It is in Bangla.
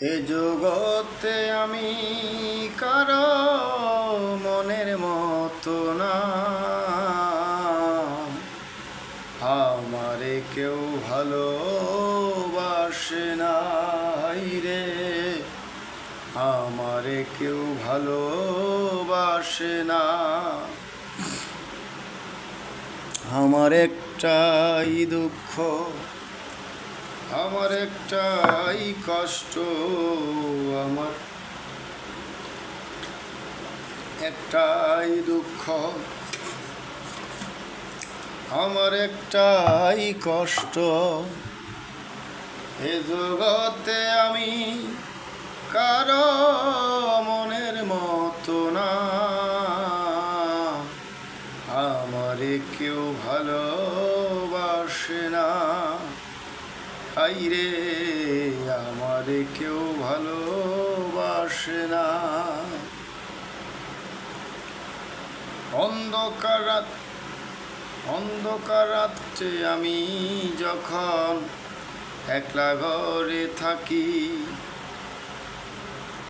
এ জগতে আমি কারো মনের মতো না, আমারে কেউ ভালোবাসে নাই রে, আমারে কেউ ভালোবাসে না। আমার একটাই দুঃখ, আমার একটাই কষ্ট, আমার একটাই দুঃখ, আমার একটাই কষ্ট। এ জগতে আমি কারো মনের মতো না, আমারে কেউ ভালোবাসে না। হাইরে আমারে কেউ ভালোবাসে না। অন্ধকার রাত্রে আমি যখন একলা ঘরে থাকি,